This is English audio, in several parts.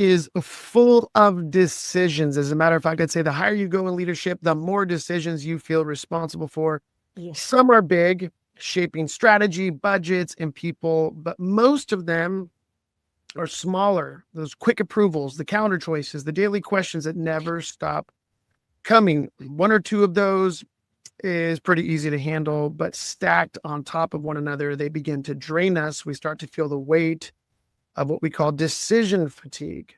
is full of decisions. As a matter of fact, I'd say the higher you go in leadership, the more decisions you feel responsible for. Some are big, shaping strategy, budgets, and people, but most of them are smaller. Those quick approvals, the calendar choices, the daily questions that never stop coming. One or two of those is pretty easy to handle, but stacked on top of one another, they begin to drain us. We start to feel the weight of what we call decision fatigue.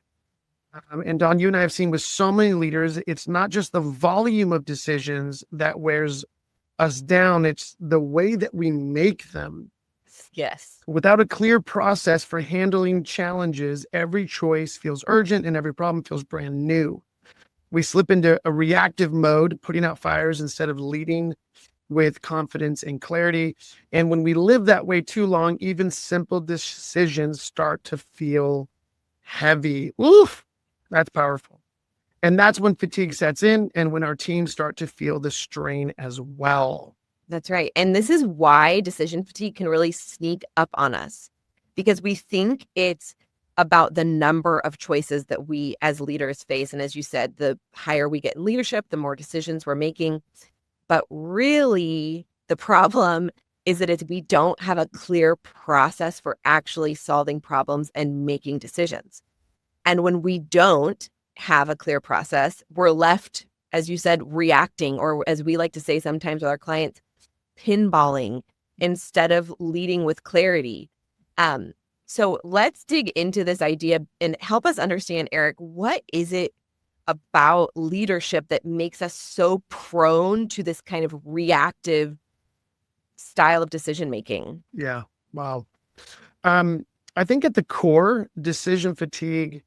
And Don, you and I have seen with so many leaders, it's not just the volume of decisions that wears us down, it's the way that we make them. Yes. Without a clear process for handling challenges, every choice feels urgent and every problem feels brand new. We slip into a reactive mode, putting out fires instead of leading with confidence and clarity. And when we live that way too long, even simple decisions start to feel heavy. Oof, that's powerful. And that's when fatigue sets in and when our teams start to feel the strain as well. That's right. And this is why decision fatigue can really sneak up on us, because we think it's about the number of choices that we as leaders face. And as you said, the higher we get in leadership, the more decisions we're making. But really, the problem is that we don't have a clear process for actually solving problems and making decisions. And when we don't have a clear process, we're left, as you said, reacting, or as we like to say sometimes with our clients, pinballing instead of leading with clarity. So let's dig into this idea and help us understand, Eric, what is it about leadership that makes us so prone to this kind of reactive style of decision making? Yeah. Wow. I think at the core, decision fatigue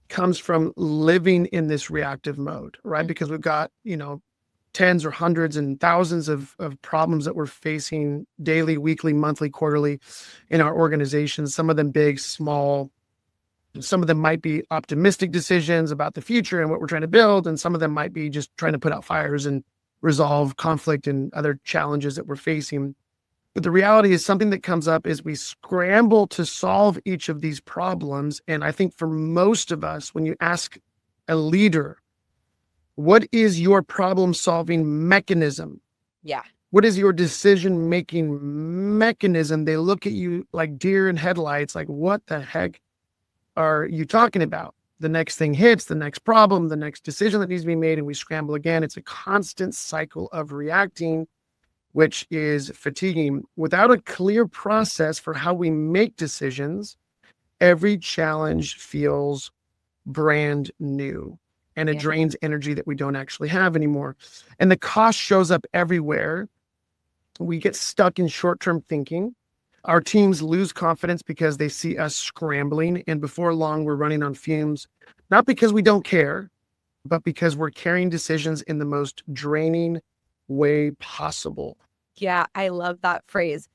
comes from living in this reactive mode, right? Because we've got, tens or hundreds and thousands of problems that we're facing daily, weekly, monthly, quarterly in our organizations, some of them big, small. Some of them might be optimistic decisions about the future and what we're trying to build. And some of them might be just trying to put out fires and resolve conflict and other challenges that we're facing. But the reality is something that comes up is we scramble to solve each of these problems. And I think for most of us, when you ask a leader, what is your problem-solving mechanism? Yeah. What is your decision-making mechanism? They look at you like deer in headlights, like, what the heck are you talking about? The next thing hits, the next problem, the next decision that needs to be made, and we scramble again. It's a constant cycle of reacting, which is fatiguing. Without a clear process for how we make decisions, every challenge feels brand new. And it drains energy that we don't actually have anymore. And the cost shows up everywhere. We get stuck in short-term thinking. Our teams lose confidence because they see us scrambling. And before long, we're running on fumes, not because we don't care, but because we're carrying decisions in the most draining way possible. Yeah, I love that phrase.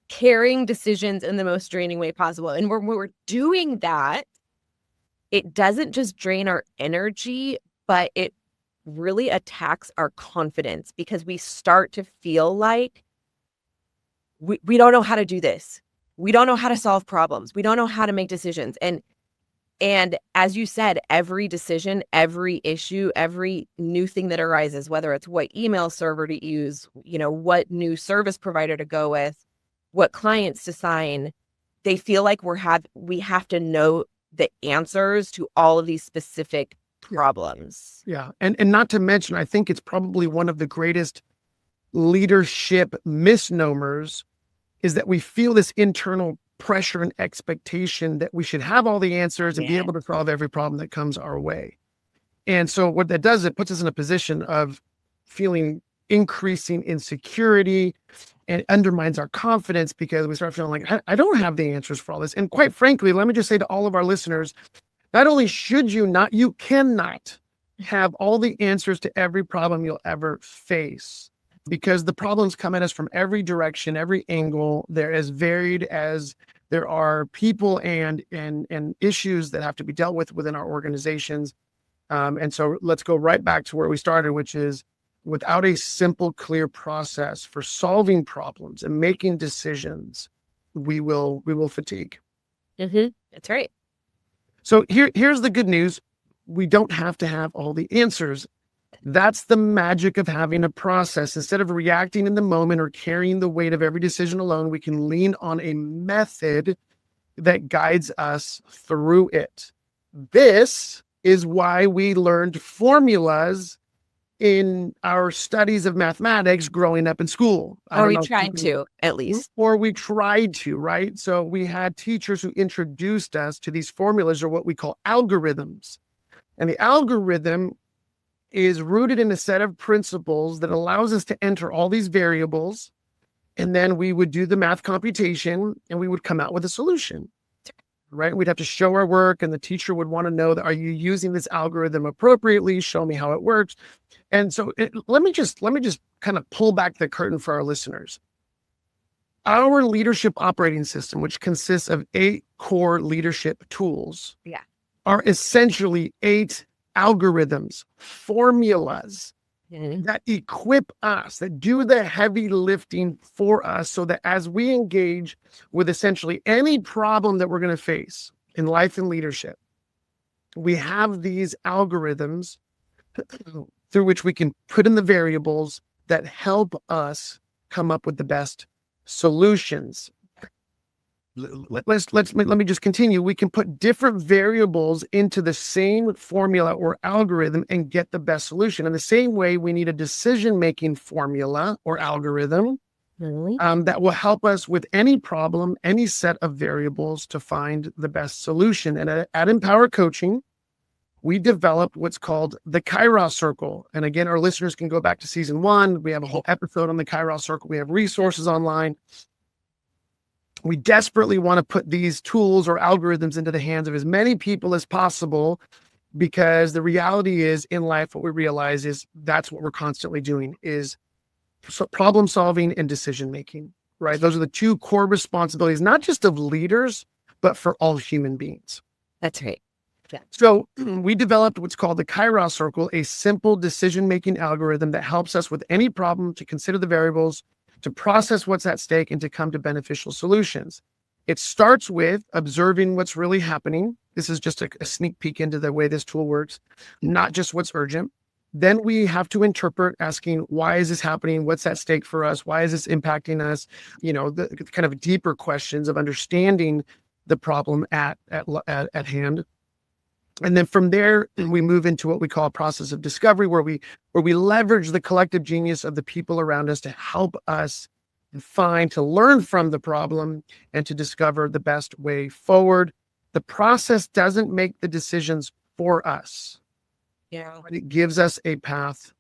Carrying decisions in the most draining way possible. And when we're doing that, it doesn't just drain our energy, but it really attacks our confidence, because we start to feel like we don't know how to do this. We don't know how to solve problems. We don't know how to make decisions. And as you said, every decision, every issue, every new thing that arises, whether it's what email server to use, what new service provider to go with, what clients to sign, they feel like we have to know the answers to all of these specific problems. Yeah. And not to mention, I think it's probably one of the greatest leadership misnomers is that we feel this internal pressure and expectation that we should have all the answers and be able to solve every problem that comes our way. And so what that does, it puts us in a position of feeling increasing insecurity, and it undermines our confidence because we start feeling like, I don't have the answers for all this. And quite frankly, let me just say to all of our listeners, not only should you not, you cannot have all the answers to every problem you'll ever face, because the problems come at us from every direction, every angle. They're as varied as there are people and issues that have to be dealt with within our organizations. And so let's go right back to where we started, which is without a simple, clear process for solving problems and making decisions, we will fatigue. That's right. So here's the good news. We don't have to have all the answers. That's the magic of having a process. Instead of reacting in the moment or carrying the weight of every decision alone, we can lean on a method that guides us through it. This is why we learned formulas in our studies of mathematics growing up in school. Or we tried to, at least. Or we tried to, right? So we had teachers who introduced us to these formulas, or what we call algorithms. And the algorithm is rooted in a set of principles that allows us to enter all these variables. And then we would do the math computation and we would come out with a solution, right? We'd have to show our work, and the teacher would want to know that, are you using this algorithm appropriately? Show me how it works. And so let me just kind of pull back the curtain for our listeners. Our leadership operating system, which consists of 8 core leadership tools, are essentially 8 algorithms, formulas that equip us, that do the heavy lifting for us, so that as we engage with essentially any problem that we're going to face in life and leadership, we have these algorithms through which we can put in the variables that help us come up with the best solutions. Let me just continue. We can put different variables into the same formula or algorithm and get the best solution. In the same way, we need a decision-making formula or algorithm that will help us with any problem, any set of variables, to find the best solution. And at Empower Coaching, we developed what's called the Kairos Circle. And again, our listeners can go back to season 1. We have a whole episode on the Kairos Circle. We have resources online. We desperately want to put these tools or algorithms into the hands of as many people as possible, because the reality is, in life, what we realize is that's what we're constantly doing, is problem solving and decision making, right? Those are the 2 core responsibilities, not just of leaders, but for all human beings. That's right. Yeah. So we developed what's called the Kairos Circle, a simple decision-making algorithm that helps us with any problem to consider the variables, to process what's at stake, and to come to beneficial solutions. It starts with observing what's really happening. This is just a sneak peek into the way this tool works, not just what's urgent. Then we have to interpret, asking, why is this happening? What's at stake for us? Why is this impacting us? The kind of deeper questions of understanding the problem at hand. And then from there, we move into what we call a process of discovery, where we leverage the collective genius of the people around us to help us to learn from the problem and to discover the best way forward. The process doesn't make the decisions for us. But it gives us a path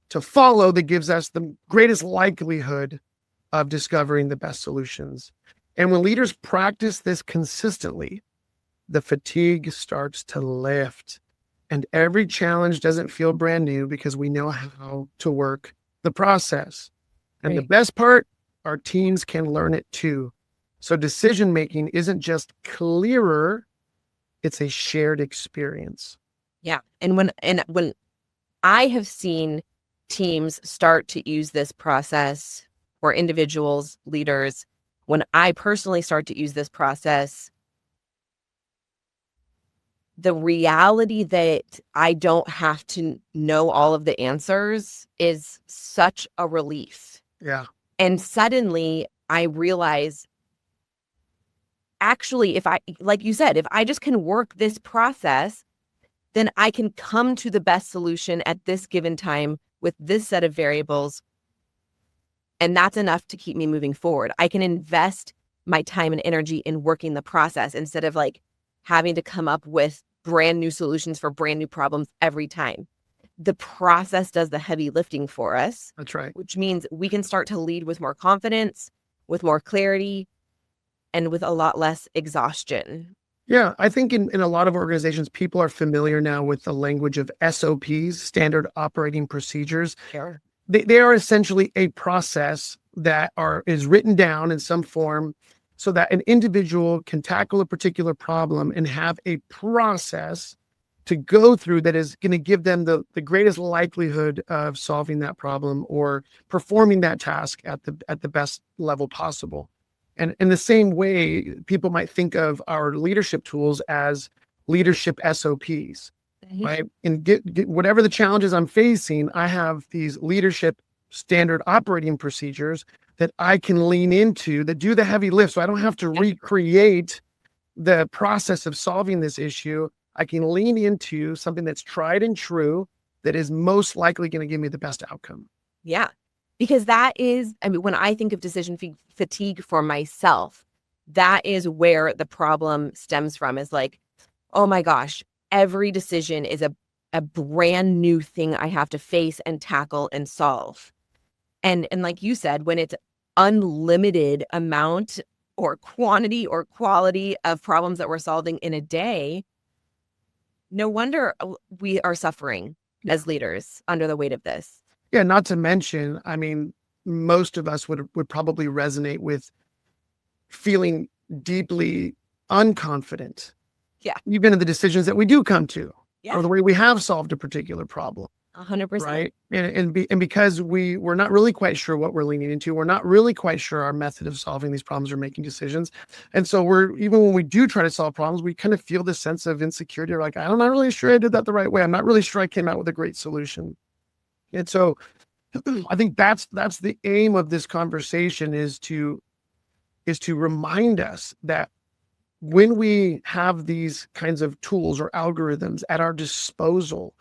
to follow that gives us the greatest likelihood of discovering the best solutions. And when leaders practice this consistently, the fatigue starts to lift, and every challenge doesn't feel brand new because we know how to work the process. And the best part, our teams can learn it too. So decision-making isn't just clearer, it's a shared experience. Yeah. And when I have seen teams start to use this process, or individuals, leaders, when I personally start to use this process, the reality that I don't have to know all of the answers is such a relief. Yeah. And suddenly I realize, actually, if I, like you said, if I just can work this process, then I can come to the best solution at this given time with this set of variables. And that's enough to keep me moving forward. I can invest my time and energy in working the process instead of having to come up with brand new solutions for brand new problems every time. The process does the heavy lifting for us. That's right. Which means we can start to lead with more confidence, with more clarity, and with a lot less exhaustion. Yeah, I think in a lot of organizations, people are familiar now with the language of SOPs, standard operating procedures. Sure. They are essentially a process that is written down in some form so that an individual can tackle a particular problem and have a process to go through that is going to give them the greatest likelihood of solving that problem or performing that task at the best level possible. And in the same way, people might think of our leadership tools as leadership SOPs, right? And get whatever the challenges I'm facing, I have these leadership standard operating procedures that I can lean into that do the heavy lift. So I don't have to recreate the process of solving this issue. I can lean into something that's tried and true that is most likely going to give me the best outcome. Yeah. Because that is, I mean, when I think of decision fatigue for myself, that is where the problem stems from, is like, oh my gosh, every decision is a brand new thing I have to face and tackle and solve. And like you said, when it's unlimited amount or quantity or quality of problems that we're solving in a day, no wonder we are suffering as leaders under the weight of this. Yeah, not to mention, I mean, most of us would probably resonate with feeling deeply unconfident. Yeah. Even in the decisions that we do come to, Yeah. or the way we have solved a particular problem. 100%. Right. And because we're not really quite sure what we're leaning into, we're not really quite sure our method of solving these problems or making decisions. And so even when we do try to solve problems, we kind of feel this sense of insecurity. Like, I'm not really sure I did that the right way. I'm not really sure I came out with a great solution. And so I think that's the aim of this conversation, is to remind us that when we have these kinds of tools or algorithms at our disposal,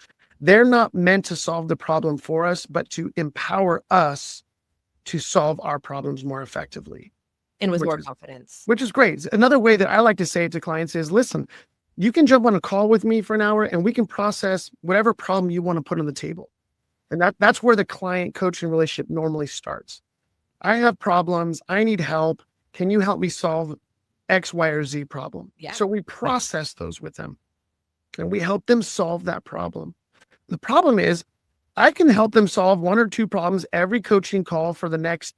they're not meant to solve the problem for us, but to empower us to solve our problems more effectively. And with more confidence. Which is great. Another way that I like to say it to clients is, listen, you can jump on a call with me for an hour and we can process whatever problem you want to put on the table. And that's where the client coaching relationship normally starts. I have problems. I need help. Can you help me solve X, Y, or Z problem? Yeah. So we process those with them and we help them solve that problem. The problem is, I can help them solve one or two problems every coaching call for the next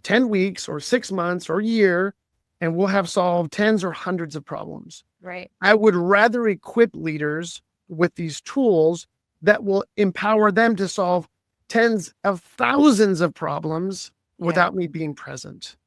10 weeks or 6 months or a year, and we'll have solved tens or hundreds of problems. Right. I would rather equip leaders with these tools that will empower them to solve tens of thousands of problems without me being present.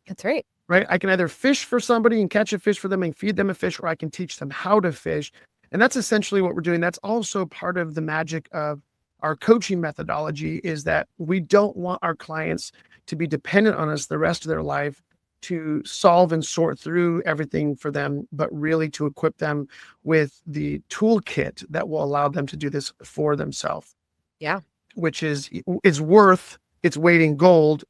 That's right. Right. I can either fish for somebody and catch a fish for them and feed them a fish, or I can teach them how to fish. And that's essentially what we're doing. That's also part of the magic of our coaching methodology, is that we don't want our clients to be dependent on us the rest of their life to solve and sort through everything for them, but really to equip them with the toolkit that will allow them to do this for themselves. Yeah. Which is worth its weight in gold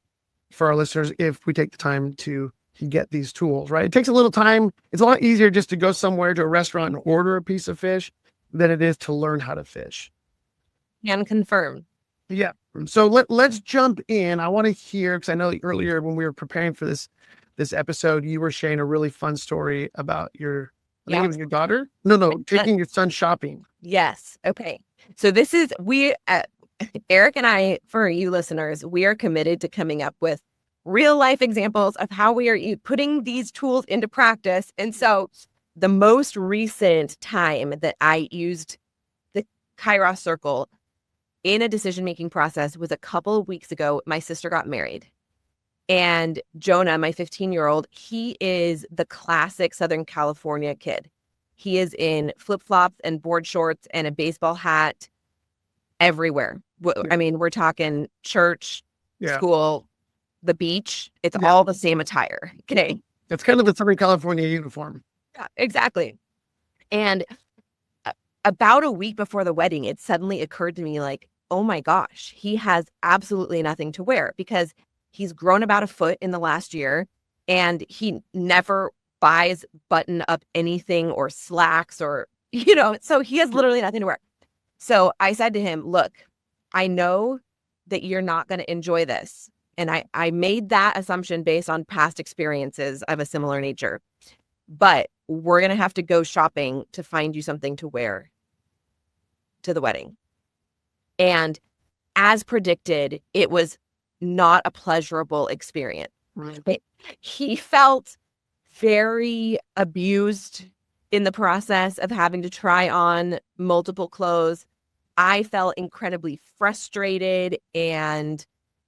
for our listeners if we take the time to get these tools, right? It takes a little time. It's a lot easier just to go somewhere to a restaurant and order a piece of fish than it is to learn how to fish. Can confirm. Yeah. So let's jump in. I want to hear, because I know earlier when we were preparing for this episode, you were sharing a really fun story about your, I think it was your daughter? No, taking your son shopping. Yes. Okay. So this is, Eric and I, for you listeners, we are committed to coming up with real life examples of how we are putting these tools into practice. And so the most recent time that I used the Kairos circle in a decision-making process was a couple of weeks ago. My sister got married. And Jonah, my 15-year-old, he is the classic Southern California kid. He is in flip-flops and board shorts and a baseball hat everywhere. I mean, we're talking church, school, the beach. It's all the same attire. Okay. It's kind of the Southern California uniform. Yeah, exactly. And about a week before the wedding, it suddenly occurred to me, like, oh my gosh, he has absolutely nothing to wear, because he's grown about a foot in the last year and he never buys button up anything or slacks or, so he has literally nothing to wear. So I said to him, look, I know that you're not going to enjoy this. And I made that assumption based on past experiences of a similar nature. But we're going to have to go shopping to find you something to wear to the wedding. And as predicted, it was not a pleasurable experience. Right. He felt very abused in the process of having to try on multiple clothes. I felt incredibly frustrated and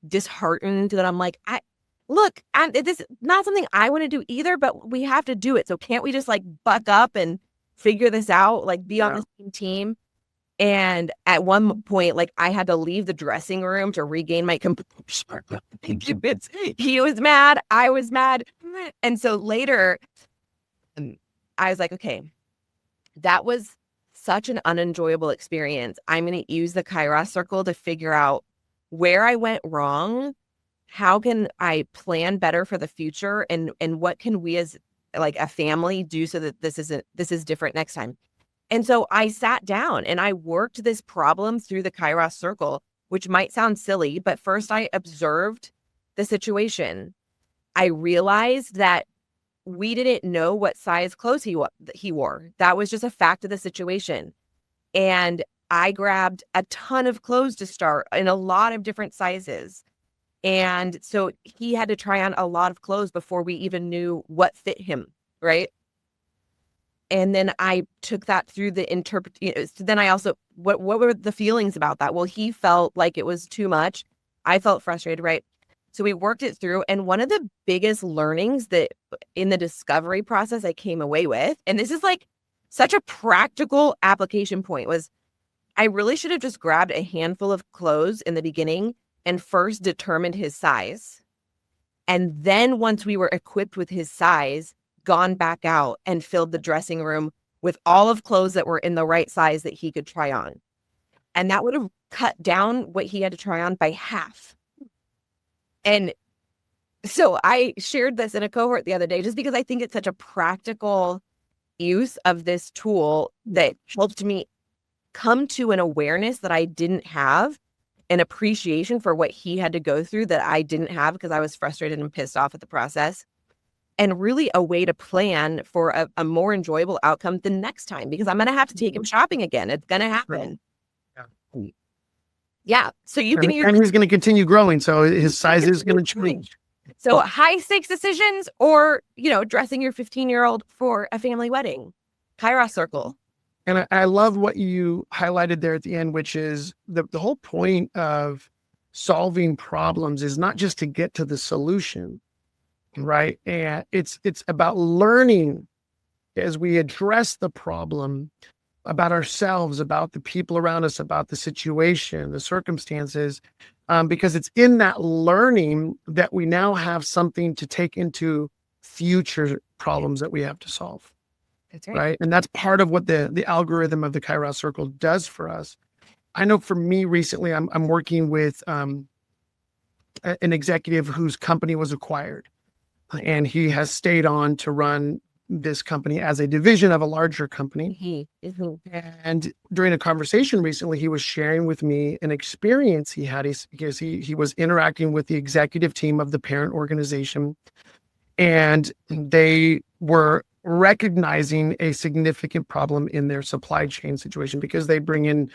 disheartened that I'm like, this is not something I want to do either, but we have to do it. So can't we just like buck up and figure this out, like be on Yeah. the same team. And at one point, like I had to leave the dressing room to regain my composure. He was mad. I was mad. And so later, I was like, okay, that was such an unenjoyable experience. I'm going to use the Kairos circle to figure out where I went wrong. How can I plan better for the future? And what can we as like a family do so that this is different next time? And so I sat down and I worked this problem through the Kairos circle, which might sound silly, but first I observed the situation. I realized that we didn't know what size clothes he wore. That was just a fact of the situation. And I grabbed a ton of clothes to start in a lot of different sizes. And so he had to try on a lot of clothes before we even knew what fit him, right? And then I took that through the so then I also, what were the feelings about that? Well, he felt like it was too much. I felt frustrated, right? So we worked it through. And one of the biggest learnings that in the discovery process I came away with, and this is like such a practical application point, was I really should have just grabbed a handful of clothes in the beginning and first determined his size. And then once we were equipped with his size, gone back out and filled the dressing room with all of clothes that were in the right size that he could try on. And that would have cut down what he had to try on by half. And so I shared this in a cohort the other day, just because I think it's such a practical use of this tool that helped me come to an awareness that I didn't have, an appreciation for what he had to go through that I didn't have because I was frustrated and pissed off at the process, and really a way to plan for a more enjoyable outcome the next time, because I'm going to have to take him shopping again. It's going to happen. Yeah. Yeah. So you can use, and he's going to continue growing. So his size is going to change. So high stakes decisions, or, dressing your 15-year-old for a family wedding. Kairos circle. And I love what you highlighted there at the end, which is the whole point of solving problems is not just to get to the solution, right? And it's about learning as we address the problem about ourselves, about the people around us, about the situation, the circumstances, because it's in that learning that we now have something to take into future problems that we have to solve. That's right. Right. And that's part of what the algorithm of the Kairos circle does for us. I know for me recently, I'm working with an executive whose company was acquired, and he has stayed on to run this company as a division of a larger company. And during a conversation recently, he was sharing with me an experience he had because he was interacting with the executive team of the parent organization, and they were recognizing a significant problem in their supply chain situation because they bring in,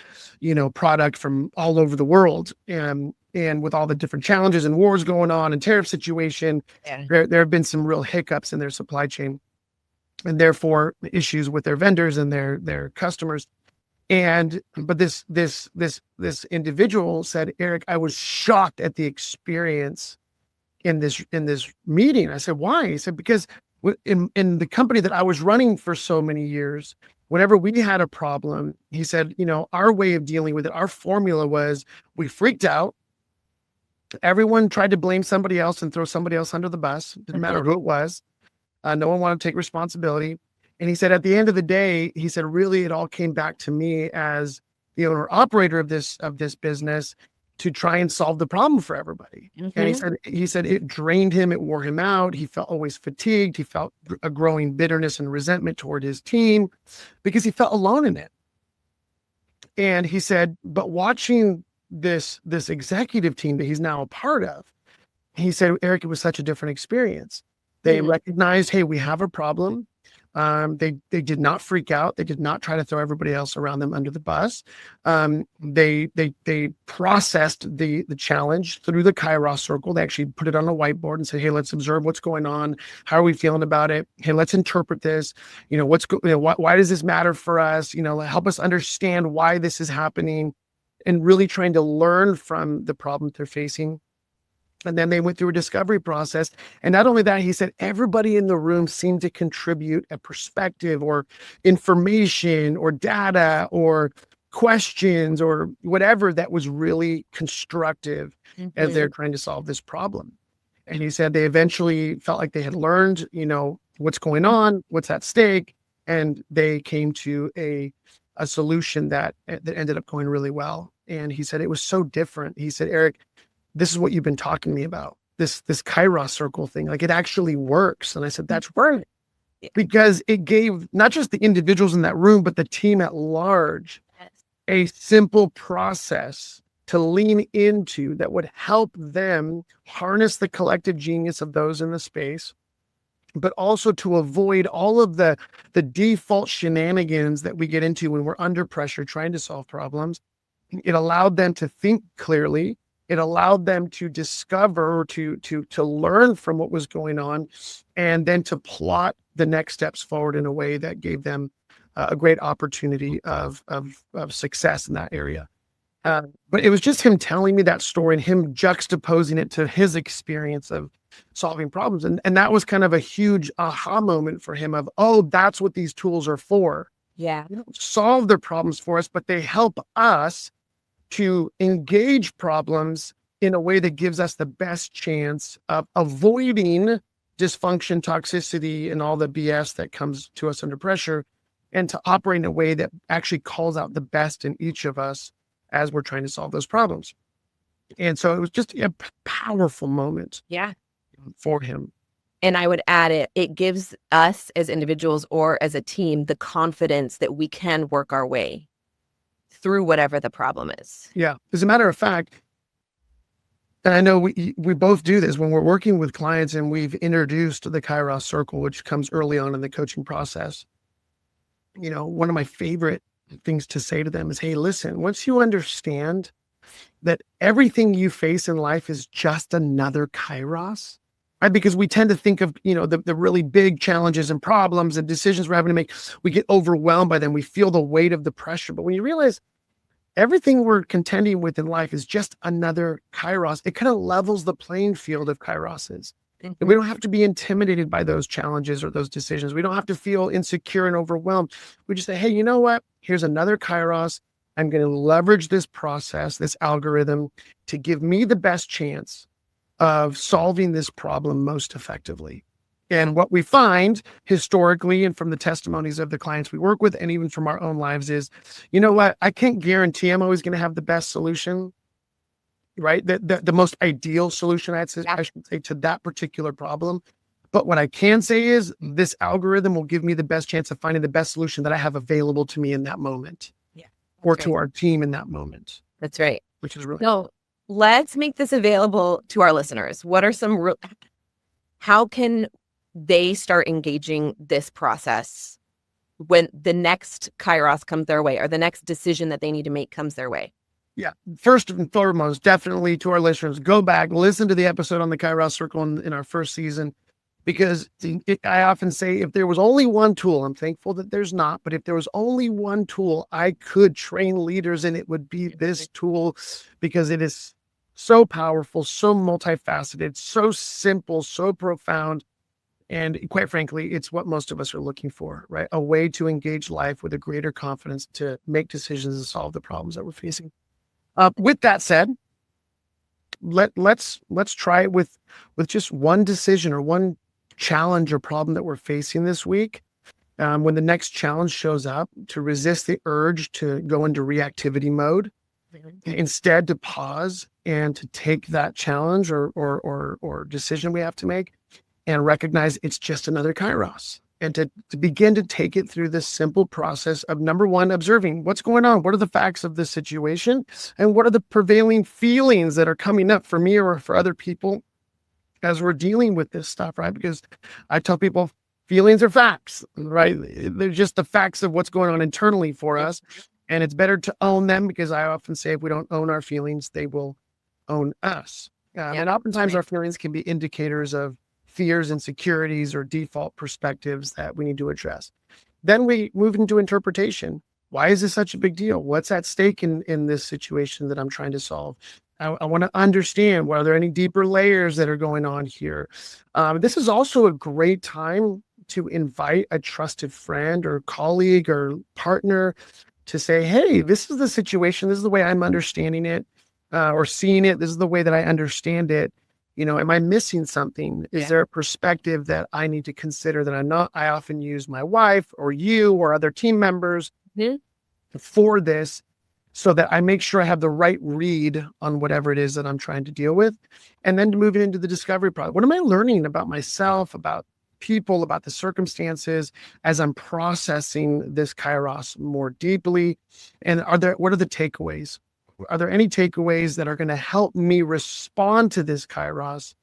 product from all over the world. And with all the different challenges and wars going on and tariff situation, there have been some real hiccups in their supply chain, and therefore issues with their vendors and their customers. But this individual said, Eric, I was shocked at the experience in this meeting. I said, why? He said, because in the company that I was running for so many years, whenever we had a problem, he said, our way of dealing with it, our formula was we freaked out. Everyone tried to blame somebody else and throw somebody else under the bus. Didn't matter who it was. No one wanted to take responsibility. And he said, at the end of the day, he said, really, it all came back to me as the owner operator of this business to try and solve the problem for everybody. And he said it drained him. It wore him out. He felt always fatigued. He felt a growing bitterness and resentment toward his team because he felt alone in it. And he said, but watching this executive team that he's now a part of, he said, Eric, it was such a different experience. They recognized, hey, we have a problem. They did not freak out. They did not try to throw everybody else around them under the bus. They processed the challenge through the Kairos circle. They actually put it on a whiteboard and said, hey, let's observe what's going on. How are we feeling about it? Hey, let's interpret this. Why does this matter for us? Help us understand why this is happening, and really trying to learn from the problem they're facing. And then they went through a discovery process. And not only that, he said everybody in the room seemed to contribute a perspective or information or data or questions or whatever that was really constructive as they're trying to solve this problem. And he said they eventually felt like they had learned, what's going on, what's at stake. And they came to a solution that ended up going really well. And he said it was so different. He said, Eric, this is what you've been talking to me about, this Kairos circle thing. Like, it actually works. And I said, that's right. Yeah. Because it gave not just the individuals in that room, but the team at large, a simple process to lean into that would help them harness the collective genius of those in the space, but also to avoid all of the default shenanigans that we get into when we're under pressure trying to solve problems. It allowed them to think clearly. It allowed them to discover, to learn from what was going on, and then to plot the next steps forward in a way that gave them a great opportunity of success in that area. But it was just him telling me that story and him juxtaposing it to his experience of solving problems. And that was kind of a huge aha moment for him of, oh, that's what these tools are for. Yeah. They don't solve their problems for us, but they help us to engage problems in a way that gives us the best chance of avoiding dysfunction, toxicity, and all the BS that comes to us under pressure, and to operate in a way that actually calls out the best in each of us as we're trying to solve those problems. And so it was just a powerful moment for him. And I would add it gives us as individuals or as a team the confidence that we can work our way through whatever the problem is. Yeah. As a matter of fact, and I know we both do this when we're working with clients and we've introduced the Kairos circle, which comes early on in the coaching process. One of my favorite things to say to them is, hey, listen, once you understand that everything you face in life is just another Kairos, right? Because we tend to think of, the really big challenges and problems and decisions we're having to make. We get overwhelmed by them. We feel the weight of the pressure. But when you realize everything we're contending with in life is just another Kairos, it kind of levels the playing field of Kairoses. And we don't have to be intimidated by those challenges or those decisions. We don't have to feel insecure and overwhelmed. We just say, hey, you know what? Here's another Kairos. I'm going to leverage this process, this algorithm, to give me the best chance of solving this problem most effectively. And what we find historically and from the testimonies of the clients we work with and even from our own lives is, you know what? I can't guarantee I'm always going to have the best solution, right? The most ideal solution, I should say, to that particular problem. But what I can say is this algorithm will give me the best chance of finding the best solution that I have available to me in that moment. Yeah. Or to our team in that moment. That's right. Which is really No, let's make this available to our listeners. What are some how can they start engaging this process when the next Kairos comes their way or the next decision that they need to make comes their way? Yeah. First and foremost, definitely to our listeners, go back, listen to the episode on the Kairos circle in our first season, because I often say if there was only one tool, I'm thankful that there's not, but if there was only one tool I could train leaders in, it would be this tool, because it is so powerful, so multifaceted, so simple, so profound. And quite frankly, it's what most of us are looking for, right? A way to engage life with a greater confidence to make decisions and solve the problems that we're facing. With that said, let's try it with just one decision or one challenge or problem that we're facing this week. When the next challenge shows up, to resist the urge to go into reactivity mode, instead to pause and to take that challenge or decision we have to make and recognize it's just another Kairos, and to begin to take it through this simple process of, number one, observing what's going on. What are the facts of the situation? And what are the prevailing feelings that are coming up for me or for other people as we're dealing with this stuff, right? Because I tell people feelings are facts, right? They're just the facts of what's going on internally for us. And it's better to own them, because I often say if we don't own our feelings, they will own us. And oftentimes our feelings can be indicators of fears, insecurities, or default perspectives that we need to address. Then we move into interpretation. Why is this such a big deal? What's at stake in this situation that I'm trying to solve? I want to understand, are there any deeper layers that are going on here? This is also a great time to invite a trusted friend or colleague or partner to say, hey, this is the situation. This is the way I'm understanding it or seeing it. This is the way that I understand it. Am I missing something? Is there a perspective that I need to consider that I'm not? I often use my wife or you or other team members for this so that I make sure I have the right read on whatever it is that I'm trying to deal with. And then to move into the discovery process. What am I learning about myself, about people, about the circumstances as I'm processing this kairos more deeply? And what are the takeaways? Are there any takeaways that are going to help me respond to this kairos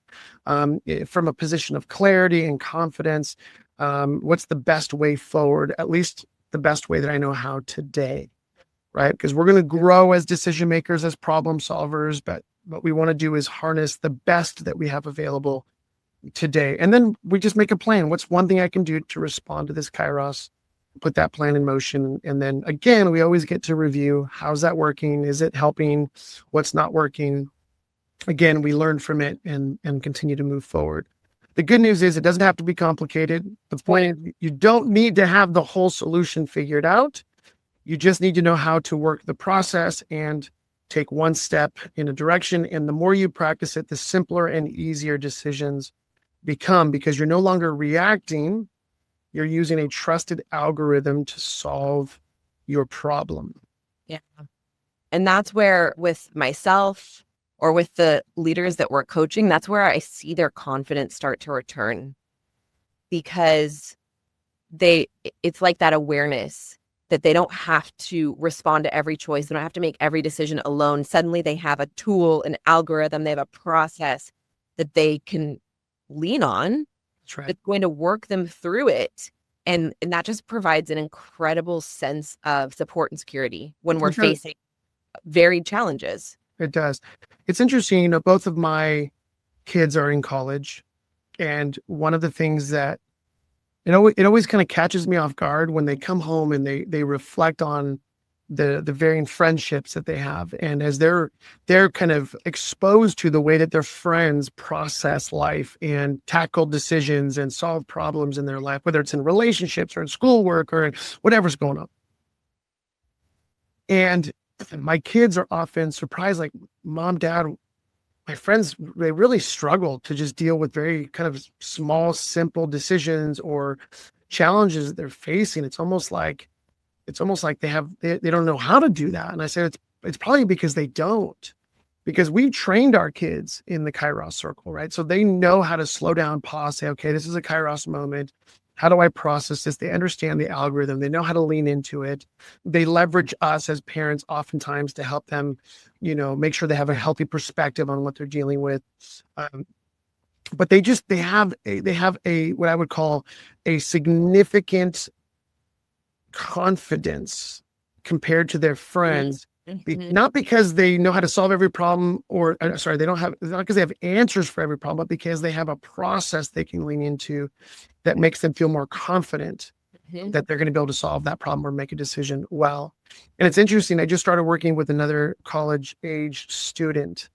from a position of clarity and confidence? What's the best way forward, at least the best way that I know how today, right? Because we're going to grow as decision makers, as problem solvers, but what we want to do is harness the best that we have available today. And then we just make a plan. What's one thing I can do to respond to this kairos? Put that plan in motion. And then again, we always get to review, how's that working? Is it helping? What's not working? Again, we learn from it and continue to move forward. The good news is it doesn't have to be complicated. The point is you don't need to have the whole solution figured out. You just need to know how to work the process and take one step in a direction. And the more you practice it, the simpler and easier decisions become, because you're no longer reacting. You're using a trusted algorithm to solve your problem. Yeah. And that's where, with myself or with the leaders that we're coaching, that's where I see their confidence start to return, because it's like that awareness that they don't have to respond to every choice. They don't have to make every decision alone. Suddenly they have a tool, an algorithm, they have a process that they can lean on. That's right. That's going to work them through it. And that just provides an incredible sense of support and security when we're facing varied challenges. It does. It's interesting, both of my kids are in college. And one of the things that, it always kind of catches me off guard when they come home and they reflect on the varying friendships that they have. And as they're kind of exposed to the way that their friends process life and tackle decisions and solve problems in their life, whether it's in relationships or in schoolwork or in whatever's going on. And my kids are often surprised, like, Mom, Dad, my friends, they really struggle to just deal with very kind of small, simple decisions or challenges that they're facing. It's almost like they don't know how to do that. And I said, it's probably because they don't, because we trained our kids in the Kairos circle, right? So they know how to slow down, pause, say, okay, this is a Kairos moment. How do I process this? They understand the algorithm. They know how to lean into it. They leverage us as parents oftentimes to help them, make sure they have a healthy perspective on what they're dealing with. But they have a what I would call a significant confidence compared to their friends. Not because they know how to solve every problem, or not because they have answers for every problem, but because they have a process they can lean into that makes them feel more confident that they're going to be able to solve that problem or make a decision well. And it's interesting. I just started working with another college age student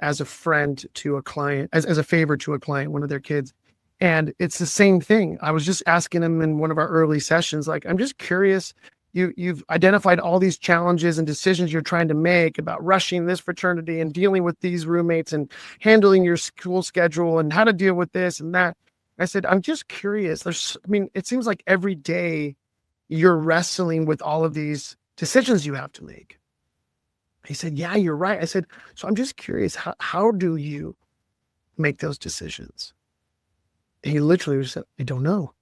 as a friend to a client, as a favor to a client, one of their kids. And it's the same thing. I was just asking him in one of our early sessions, like, I'm just curious, you've identified all these challenges and decisions you're trying to make about rushing this fraternity and dealing with these roommates and handling your school schedule and how to deal with this and that. I said, I'm just curious. It seems like every day you're wrestling with all of these decisions you have to make. He said, yeah, you're right. I said, so I'm just curious, how do you make those decisions? And he literally said, I don't know.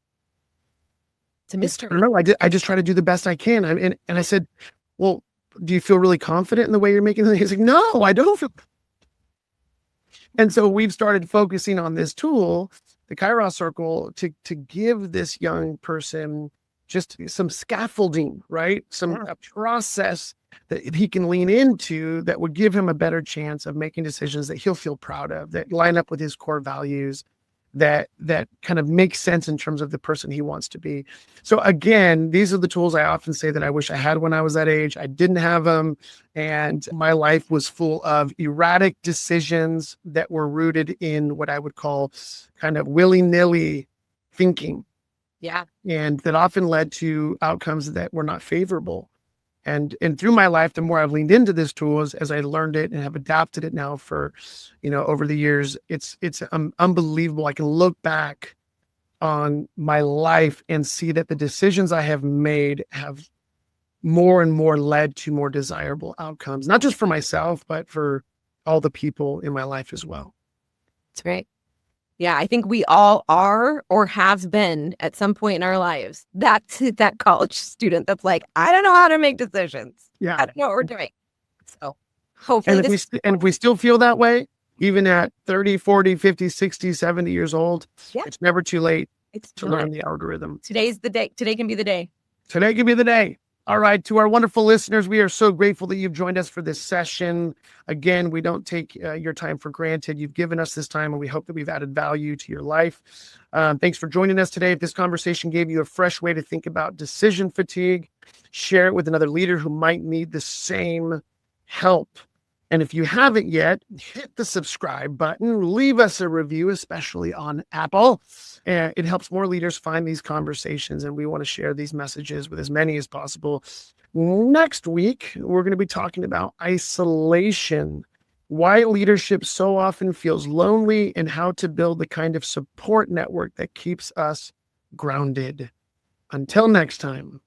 It's a mystery. I don't know. I just try to do the best I can. And I said, well, do you feel really confident in the way you're making them? He's like, no, I don't feel. And so we've started focusing on this tool, the Kairos circle, to give this young person just some scaffolding, right? A process that he can lean into that would give him a better chance of making decisions that he'll feel proud of, that line up with his core values, that kind of makes sense in terms of the person he wants to be. So again, these are the tools I often say that I wish I had when I was that age. I didn't have them, and my life was full of erratic decisions that were rooted in what I would call kind of willy-nilly thinking. Yeah. And that often led to outcomes that were not favorable. And through my life, the more I've leaned into this tools as I learned it and have adapted it now for, over the years, it's unbelievable. I can look back on my life and see that the decisions I have made have more and more led to more desirable outcomes, not just for myself, but for all the people in my life as well. That's right. Yeah, I think we all are or have been at some point in our lives that college student that's like, I don't know how to make decisions. Yeah. I don't know what we're doing. So hopefully if we still feel that way, even at 30, 40, 50, 60, 70 years old, it's never too late to learn the algorithm. Today's the day. Today can be the day. Today can be the day. All right. To our wonderful listeners, we are so grateful that you've joined us for this session. Again, we don't take your time for granted. You've given us this time, and we hope that we've added value to your life. Thanks for joining us today. If this conversation gave you a fresh way to think about decision fatigue, share it with another leader who might need the same help. And if you haven't yet, hit the subscribe button, leave us a review, especially on Apple. It helps more leaders find these conversations, and we want to share these messages with as many as possible. Next week, we're going to be talking about isolation, why leadership so often feels lonely, and how to build the kind of support network that keeps us grounded. Until next time.